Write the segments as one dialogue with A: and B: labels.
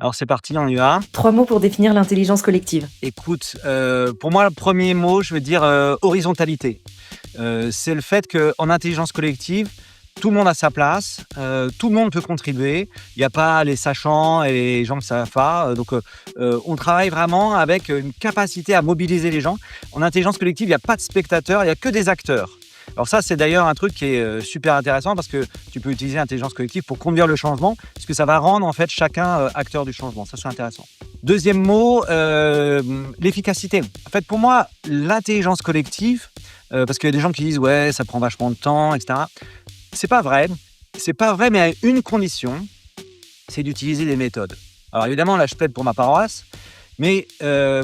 A: Alors c'est parti, on y va.
B: 3 mots pour définir l'intelligence collective.
A: Écoute, pour moi, le premier mot, je veux dire horizontalité. C'est le fait qu'en intelligence collective, tout le monde a sa place, tout le monde peut contribuer. Il n'y a pas les sachants et les gens qui ne savent pas. On travaille vraiment avec une capacité à mobiliser les gens. En intelligence collective, il n'y a pas de spectateurs, il n'y a que des acteurs. Alors ça, c'est d'ailleurs un truc qui est super intéressant parce que tu peux utiliser l'intelligence collective pour conduire le changement, parce que ça va rendre en fait chacun acteur du changement. Ça, c'est intéressant. Deuxième mot, l'efficacité. En fait, pour moi, l'intelligence collective, parce qu'il y a des gens qui disent ouais, ça prend vachement de temps, etc. C'est pas vrai. C'est pas vrai, mais à une condition, c'est d'utiliser des méthodes. Alors évidemment, là, je plaide pour ma paroisse. Mais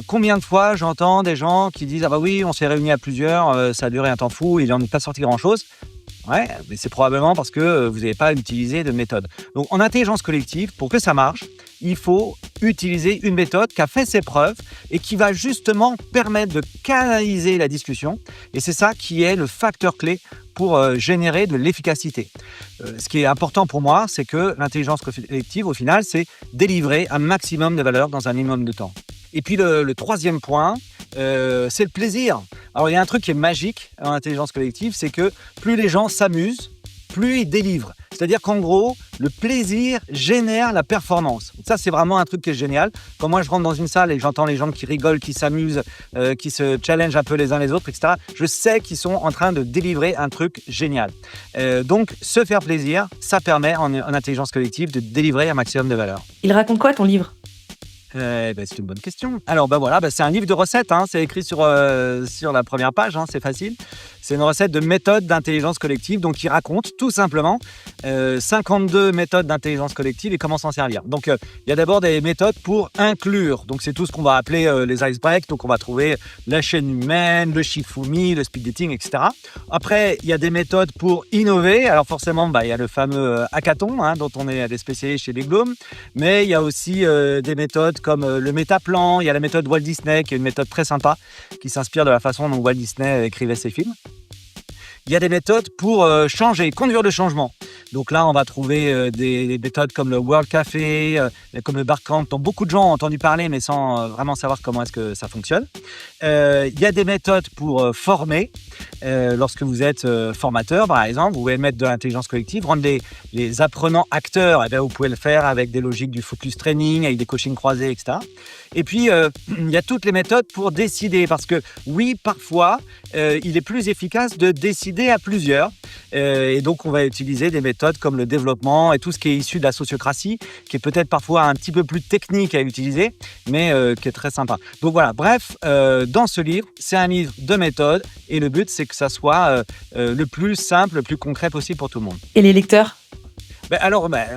A: combien de fois j'entends des gens qui disent « Ah bah oui, on s'est réunis à plusieurs, ça a duré un temps fou, il n'en est pas sorti grand-chose. » Ouais, mais c'est probablement parce que vous n'avez pas utilisé de méthode. Donc en intelligence collective, pour que ça marche, il faut utiliser une méthode qui a fait ses preuves et qui va justement permettre de canaliser la discussion. Et c'est ça qui est le facteur clé pour générer de l'efficacité. Ce qui est important pour moi, c'est que l'intelligence collective, au final, c'est délivrer un maximum de valeur dans un minimum de temps. Et puis le troisième point, c'est le plaisir. Alors il y a un truc qui est magique en intelligence collective, c'est que plus les gens s'amusent, plus ils délivrent. C'est-à-dire qu'en gros, le plaisir génère la performance. Ça, c'est vraiment un truc qui est génial. Quand moi, je rentre dans une salle et que j'entends les gens qui rigolent, qui s'amusent, qui se challengent un peu les uns les autres, etc., je sais qu'ils sont en train de délivrer un truc génial. Donc, se faire plaisir, ça permet en intelligence collective de délivrer un maximum de valeur.
B: Il raconte quoi ton livre ?
A: C'est une bonne question. Alors voilà, c'est un livre de recettes, c'est écrit sur la première page, c'est facile. C'est une recette de méthode d'intelligence collective, donc qui raconte tout simplement 52 méthodes d'intelligence collective et comment s'en servir. Donc il y a d'abord des méthodes pour inclure, donc c'est tout ce qu'on va appeler les icebreaks, donc on va trouver la chaîne humaine, le Shifumi, le speed dating, etc. Après, il y a des méthodes pour innover, alors forcément, il y a le fameux hackathon, dont on est des spécialistes chez les Gloom, mais il y a aussi des méthodes comme le métaplan, il y a la méthode Walt Disney, qui est une méthode très sympa, qui s'inspire de la façon dont Walt Disney écrivait ses films. Il y a des méthodes pour changer, conduire le changement. Donc là, on va trouver des méthodes comme le World Café, comme le Barcamp, dont beaucoup de gens ont entendu parler, mais sans vraiment savoir comment est-ce que ça fonctionne. Il y a des méthodes pour former. Lorsque vous êtes formateur, par exemple, vous pouvez mettre de l'intelligence collective, rendre les apprenants acteurs. Vous pouvez le faire avec des logiques du focus training, avec des coachings croisés, etc. Et puis, il y a toutes les méthodes pour décider. Parce que oui, parfois, il est plus efficace de décider à plusieurs. Et donc, on va utiliser des méthodes comme le développement et tout ce qui est issu de la sociocratie, qui est peut-être parfois un petit peu plus technique à utiliser, mais qui est très sympa. Donc voilà, bref, dans ce livre, c'est un livre de méthode et le but, c'est que ça soit le plus simple, le plus concret possible pour tout le monde.
B: Et les lecteurs ?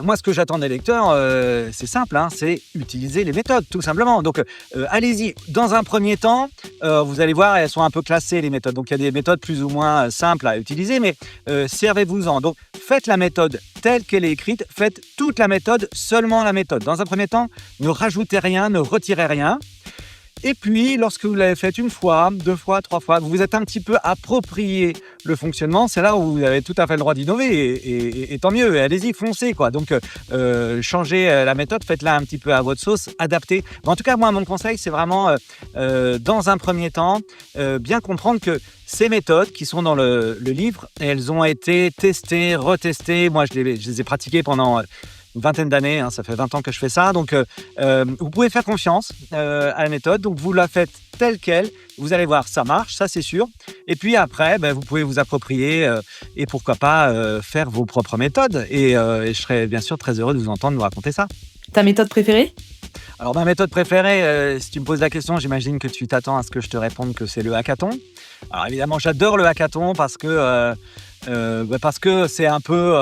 A: Moi, ce que j'attends des lecteurs, c'est simple, c'est utiliser les méthodes, tout simplement. Donc, allez-y. Dans un premier temps, vous allez voir, elles sont un peu classées, les méthodes. Donc, il y a des méthodes plus ou moins simples à utiliser, mais servez-vous-en. Donc, faites la méthode telle qu'elle est écrite. Faites toute la méthode, seulement la méthode. Dans un premier temps, ne rajoutez rien, ne retirez rien. Et puis, lorsque vous l'avez fait une fois, 2 fois, 3 fois, vous vous êtes un petit peu approprié le fonctionnement, c'est là où vous avez tout à fait le droit d'innover et tant mieux, et allez-y, foncez quoi. Donc, changez la méthode, faites-la un petit peu à votre sauce, adaptez. Mais en tout cas, moi, mon conseil, c'est vraiment, dans un premier temps, bien comprendre que ces méthodes qui sont dans le livre, elles ont été testées, retestées. Moi, je les ai pratiquées pendant une vingtaine d'années, ça fait 20 ans que je fais ça, donc vous pouvez faire confiance à la méthode, donc vous la faites telle qu'elle, vous allez voir, ça marche, ça c'est sûr, et puis après, vous pouvez vous approprier et pourquoi pas faire vos propres méthodes, et je serais bien sûr très heureux de vous entendre nous raconter ça.
B: Ta méthode préférée ?
A: Alors ma méthode préférée, si tu me poses la question, j'imagine que tu t'attends à ce que je te réponde que c'est le hackathon. Alors évidemment, j'adore le hackathon parce que c'est un peu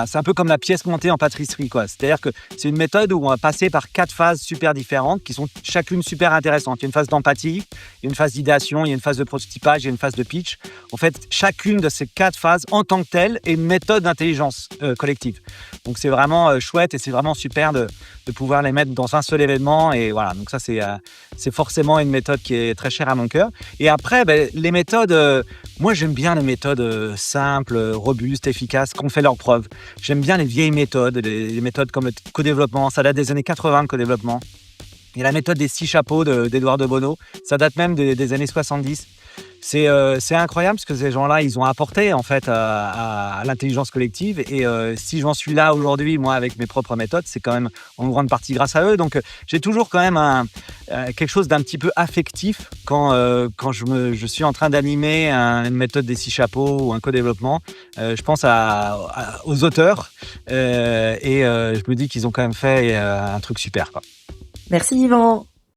A: c'est un peu comme la pièce montée en pâtisserie quoi. C'est-à-dire que c'est une méthode où on va passer par 4 phases super différentes qui sont chacune super intéressantes. Il y a une phase d'empathie, il y a une phase d'idéation, il y a une phase de prototypage, il y a une phase de pitch. En fait, chacune de ces 4 phases en tant que telle est une méthode d'intelligence collective. Donc c'est vraiment chouette et c'est vraiment super de pouvoir les mettre dans un seul événement et voilà. Donc ça c'est forcément une méthode qui est très chère à mon cœur. Et après les méthodes, moi j'aime bien les méthodes simples, robustes, efficaces, qui ont fait leurs preuves. J'aime bien les vieilles méthodes, les méthodes comme le co-développement. Ça date des années 80, le co-développement. Il y a la méthode des 6 chapeaux d'Édouard de Bono. Ça date même des années 70. C'est incroyable parce que ces gens-là, ils ont apporté en fait à l'intelligence collective. Et si j'en suis là aujourd'hui, moi, avec mes propres méthodes, c'est quand même en grande partie grâce à eux. Donc, j'ai toujours quand même quelque chose d'un petit peu affectif quand je suis en train d'animer une méthode des 6 chapeaux ou un co-développement. Je pense aux auteurs et je me dis qu'ils ont quand même fait un truc super, quoi.
B: Merci Yvan.